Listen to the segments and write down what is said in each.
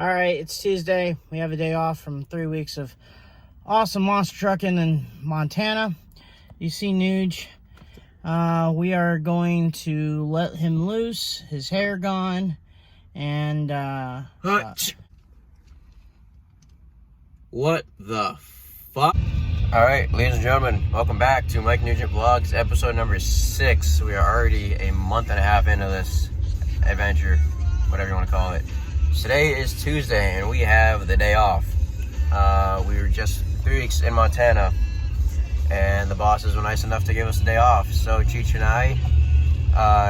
All right, it's Tuesday. We have a day off from 3 weeks of awesome monster trucking in Montana. You see Nuge. We are going to let him loose, his hair gone, and what the fuck? All right, ladies and gentlemen, welcome back to Mike Nugent Vlogs, episode number 6. We are already a month and a half into this adventure, whatever you want to call it. Today is Tuesday, and we have the day off. We were just 3 weeks in Montana, and the bosses were nice enough to give us a day off. So Cheech and I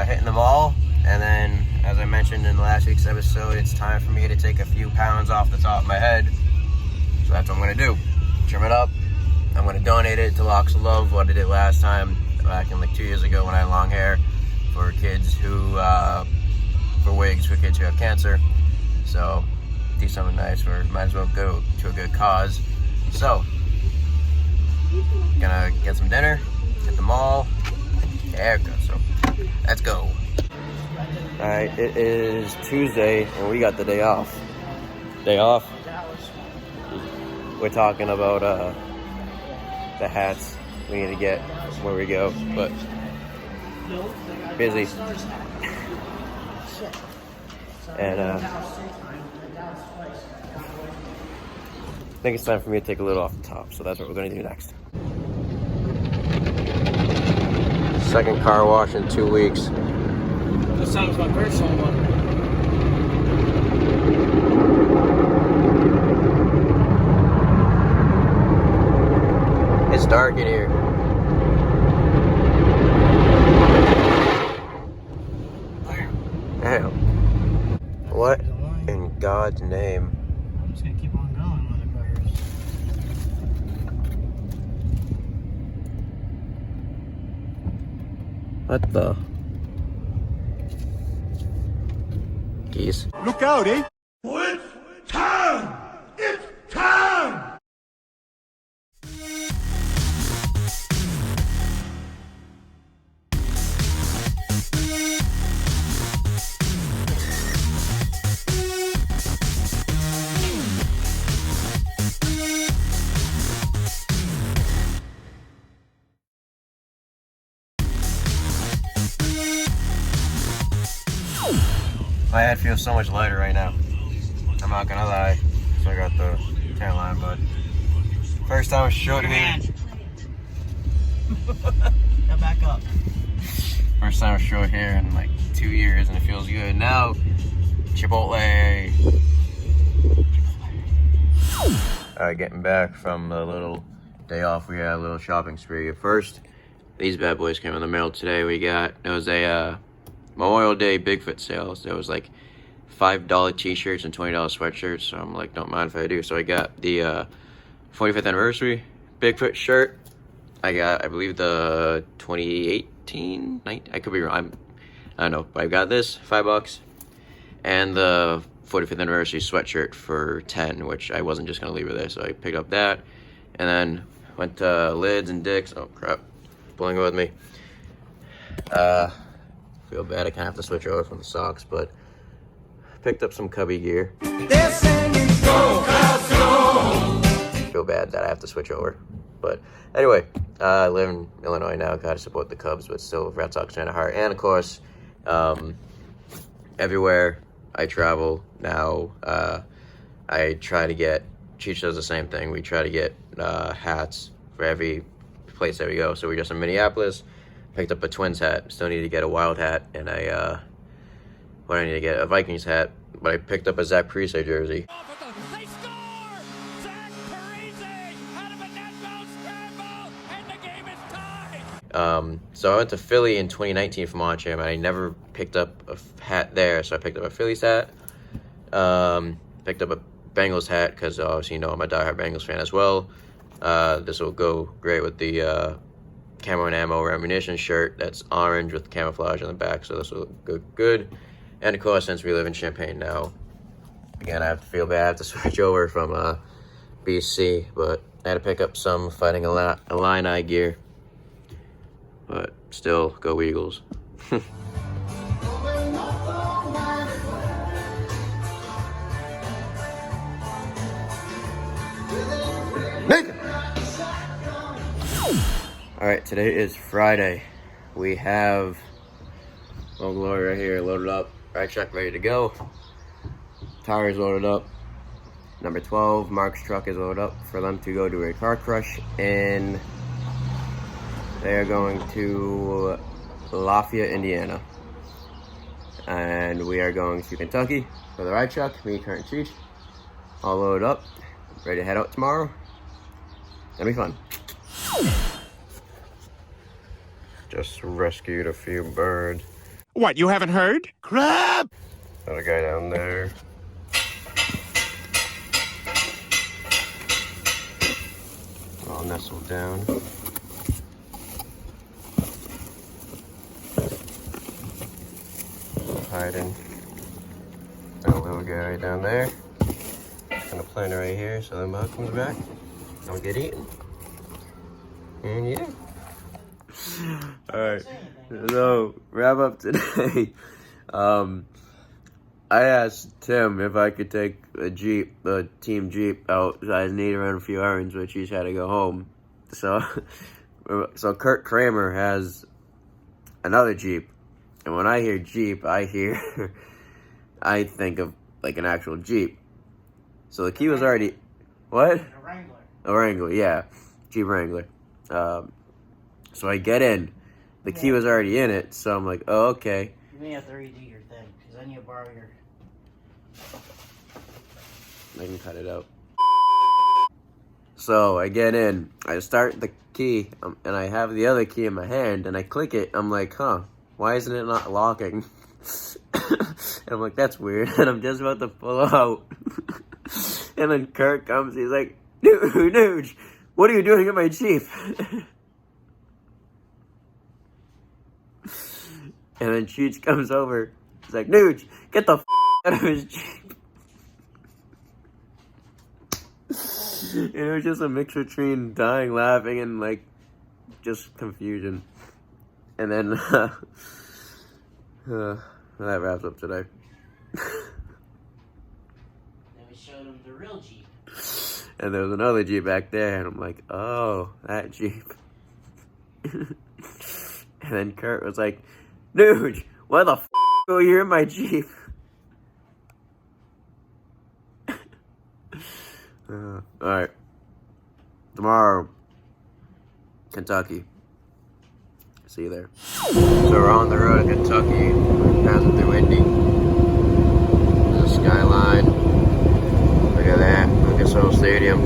hitting the mall, and then, as I mentioned in last week's episode, it's time for me to take a few pounds off the top of my head. So that's what I'm going to do. Trim it up. I'm going to donate it to Locks of Love, what I did last time, back in like 2 years ago when I had long hair, for kids who, for wigs for kids who have cancer. So, do something nice, or might as well go to a good cause. So, gonna get some dinner, hit the mall, haircut, so let's go. Alright, it is Tuesday, and we got the day off. Day off? We're talking about, the hats we need to get where we go, but busy. And I think it's time for me to take a little off the top, so that's what we're going to do next. Second car wash in 2 weeks. this time's my personal one. It's dark in here. Damn. What in God's name? I'm just gonna keep on going, motherfuckers. What the? Geese. Look out, eh? It's time! It's time! My head feels so much lighter right now. I'm not gonna lie. So I got the tan line, but first time short here. Go back up. First time short here in like 2 years, and it feels good. Now, Chipotle. Alright, getting back from a little day off, we had a little shopping spree. First, these bad boys came in the mail today. It was a Memorial Day Bigfoot sales. There was like $5 t-shirts and $20 sweatshirts. So I'm like, don't mind if I do. So I got the 45th anniversary Bigfoot shirt. I got, I believe, the 2018, I could be wrong. I don't know, but I got this, $5, and the 45th anniversary sweatshirt for 10, which I wasn't just gonna leave it there. So I picked up that, and then went to Lids and Dick's. Oh crap, pulling it with me. Feel bad, I kind of have to switch over from the socks, but picked up some Cubby gear. They're singing, go, Cubs, go! Feel bad that I have to switch over. But anyway, I live in Illinois now, gotta support the Cubs, but still Red Sox fan at heart. And of course, everywhere I travel now, I try to get, Cheech does the same thing, we try to get hats for every place that we go. So we're just in Minneapolis. Picked up a Twins hat. Still need to get a Wild hat, and I need to get a Vikings hat. But I picked up a Zach Parise jersey. They score! Zach Parise out of a net ball scramble, and the game is tied. So I went to Philly in 2019 for Montreal, and I never picked up a hat there, so I picked up a Phillies hat. Picked up a Bengals hat because obviously I'm a diehard Bengals fan as well. This will go great with the camo and ammo or ammunition shirt that's orange with camouflage on the back, so this will go good. And of course, since we live in Champaign now, again, I have to feel bad, I have to switch over from BC, but I had to pick up some Fighting Illini gear, but still, go Eagles. Alright, today is Friday. We have Old Glory right here loaded up. Right truck ready to go. Tires loaded up. Number 12, Mark's truck is loaded up for them to go do a car crush, and they are going to Lafayette, Indiana. And we are going to Kentucky for the ride truck. Me, Kurt, and Cheech. All loaded up. Ready to head out tomorrow. Gonna be fun. Just rescued a few birds. What, you haven't heard? Crap! Got a guy down there. All nestled down. Hiding. Got a little guy down there. And a planter right here, so then Mug comes back. I'll get eaten. And yeah. Alright. So, wrap up today. I asked Tim if I could take a team Jeep out. I need around a few errands, which he's had to go home. So Kurt Kramer has another Jeep. And when I hear Jeep, I think of like an actual Jeep. So the key was already, what? A Wrangler. A Wrangler, yeah. Jeep Wrangler. So I get in. The key was already in it, so I'm like, oh, okay. You may have to redo your thing, because I need to borrow your... I can cut it out. So I get in, I start the key, and I have the other key in my hand, and I click it. I'm like, huh, why isn't it not locking? And I'm like, that's weird. And I'm just about to pull out. And then Kurt comes, he's like, Nuge, what are you doing in my Jeep? And then Cheech comes over, he's like, Nuge, get the out of his Jeep. And it was just a mix between dying laughing and like just confusion. And then that wraps up today. Then we showed him the real Jeep. And there was another Jeep back there, and I'm like, oh, that Jeep. And then Kurt was like, Dude, why the are you in my Jeep? Alright. Tomorrow, Kentucky. See you there. So we're on the road to Kentucky. Passing through Indy. There's a skyline. Look at that. Look at Soul Stadium.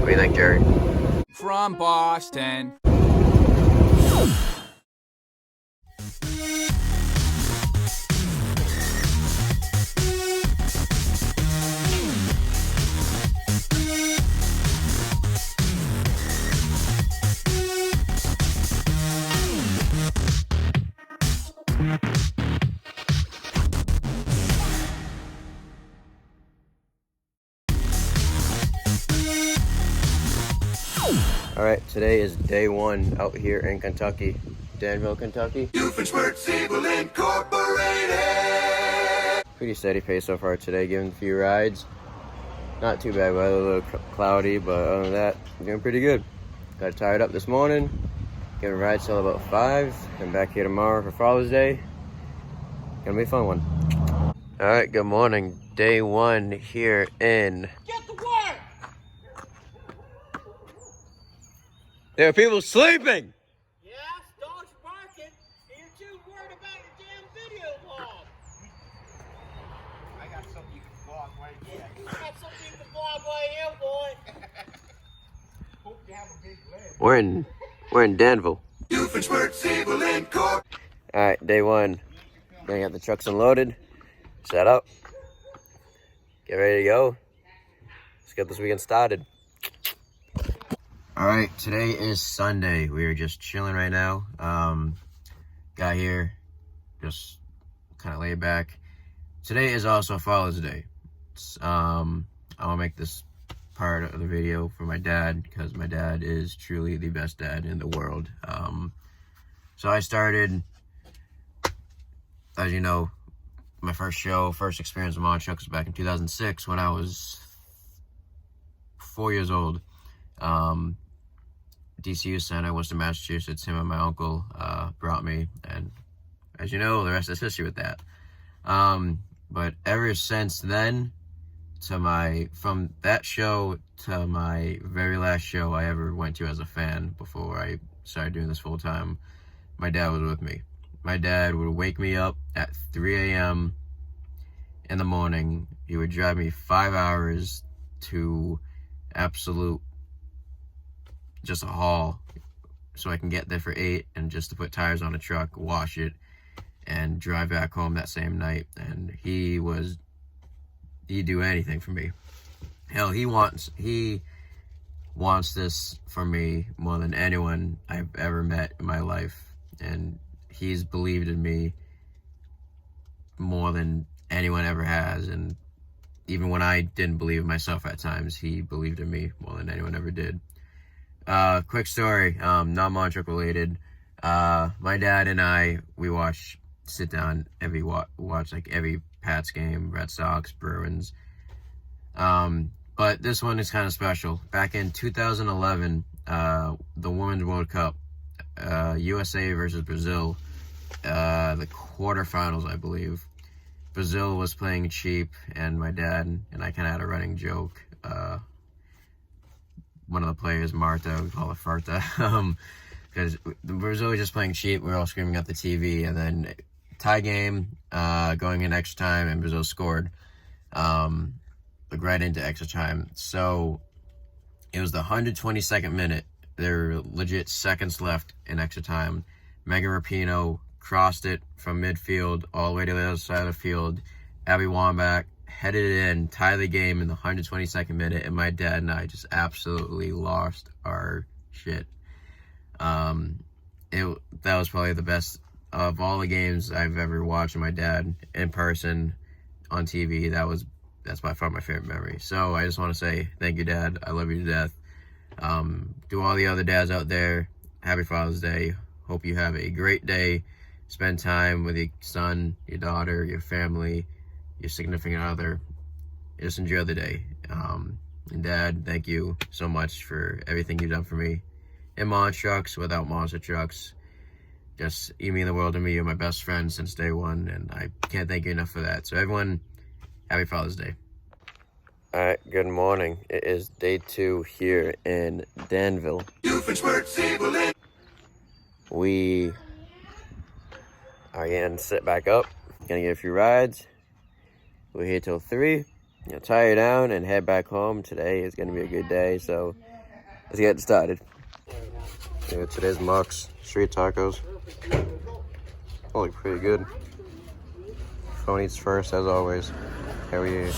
What do you think, Jerry? From Boston. Alright, today is day one out here in Kentucky. Danville, Kentucky. Pretty steady pace so far today, giving a few rides. Not too bad weather, a little cloudy, but other than that, doing pretty good. Got tired up this morning, giving rides till about 5. I'm back here tomorrow for Father's Day. Gonna be a fun one. Alright, good morning. Day one here in... Get to work! There are people sleeping! Yes, dogs barking. And you're too worried about your damn video log. I got something you can vlog right here. You got something you can vlog right here, boy. Hope you have a big leg. We're in Danville. Alright, day one. Gonna get the trucks unloaded, set up, get ready to go. Let's get this weekend started. Alright, today is Sunday. We are just chilling right now. Got here, just kind of laid back. Today is also Father's Day. I want to make this part of the video for my dad, because my dad is truly the best dad in the world. So I started, as you know, my first experience with monster trucks was back in 2006 when I was 4 years old. DCU sent. I went to Massachusetts. Him and my uncle brought me, and as you know, the rest is history with that. But ever since then, from that show to my very last show I ever went to as a fan before I started doing this full time, my dad was with me. My dad would wake me up at 3 a.m. in the morning. He would drive me 5 hours to absolute just a haul so I can get there for 8 and just to put tires on the truck, wash it, and drive back home that same night. And he'd do anything for me. Hell, he wants this for me more than anyone I've ever met in my life, and he's believed in me more than anyone ever has. And even when I didn't believe in myself at times, he believed in me more than anyone ever did. Quick story, not Montruk related. My dad and I, we sit down watch like every Pats game, Red Sox, Bruins. But this one is kind of special. Back in 2011, the Women's World Cup, USA versus Brazil, the quarterfinals, I believe. Brazil was playing cheap, and my dad and I kind of had a running joke. One of the players, Marta, we call her Farta, because Brazil was just playing cheap. We were all screaming at the TV, and then tie game, going in extra time, and Brazil scored, right into extra time. So it was the 122nd minute. There were legit seconds left in extra time. Megan Rapinoe crossed it from midfield all the way to the other side of the field. Abby Wambach headed it in, tied the game in the 122nd minute, and my dad and I just absolutely lost our shit. That was probably the best of all the games I've ever watched with my dad in person on TV. That's by far my favorite memory. So I just want to say thank you, Dad. I love you to death. To all the other dads out there, happy Father's Day. Hope you have a great day. Spend time with your son, your daughter, your family, your significant other. Just enjoy the day. And Dad, thank you so much for everything you've done for me. In Monster Trucks, without Monster Trucks, just you mean the world to me. You're my best friend since day one, and I can't thank you enough for that. So everyone, happy Father's Day. All right, good morning. It is day 2 here in Danville. We are getting set back up. Gonna get a few rides. We're here till 3. Gonna tire down and head back home. Today is gonna be a good day, so let's get started. Yeah, today's Muck's street tacos. They look pretty good. Phone eats first, as always. Hell yeah.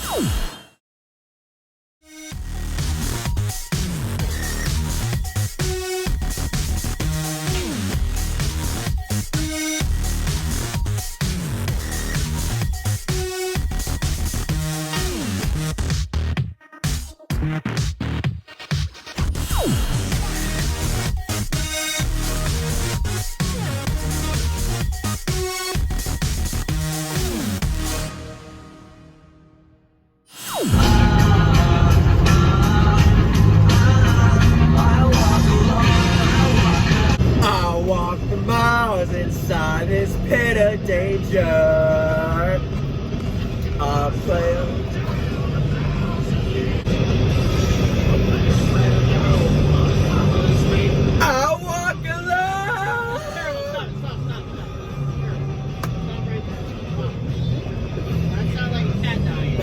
Inside this pit of danger, I walk alone. That sounds like a cat dying.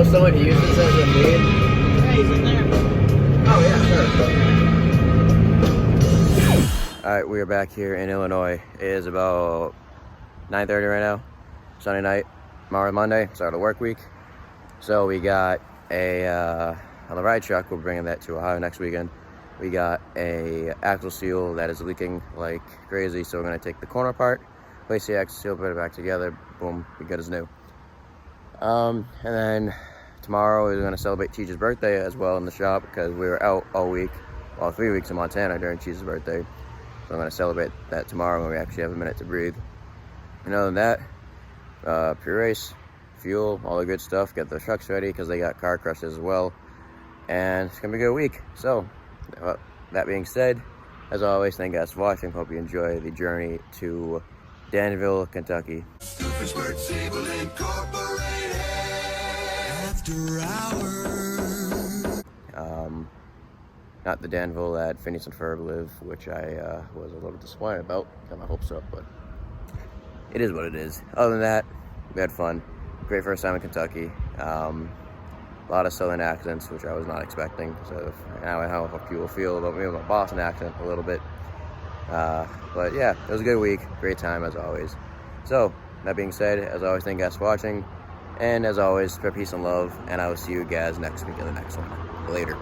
Someone who uses this as a lead. Yeah, he's in there. Oh yeah, sure. Alright, we are back here in Illinois. It is about 9:30 right now. Sunday night. Tomorrow Monday, start of the work week. So we got on the ride truck, we're bringing that to Ohio next weekend. We got a axle seal that is leaking like crazy, so we're gonna take the corner apart, place the axle seal, put it back together, boom, we good as new. And then tomorrow we're gonna celebrate Cheech's birthday as well in the shop because we were out all week, well 3 weeks in Montana during Cheech's birthday. So I'm gonna celebrate that tomorrow when we actually have a minute to breathe. And other than that, pre-race, fuel, all the good stuff, get the trucks ready because they got car crushes as well. And it's gonna be a good week. So, that being said, as always, thank you guys for watching. Hope you enjoy the journey to Danville, Kentucky. Not the Danville that Phineas and Ferb live, which I was a little disappointed about. Got my hopes up, but it is what it is. Other than that, we had fun. Great first time in Kentucky. A lot of southern accents, which I was not expecting. So now I know how people feel about me with my Boston accent a little bit. But yeah, it was a good week. Great time as always. So that being said, as always, thank you guys for watching. And as always, for peace and love. And I will see you guys next week in the next one. Later.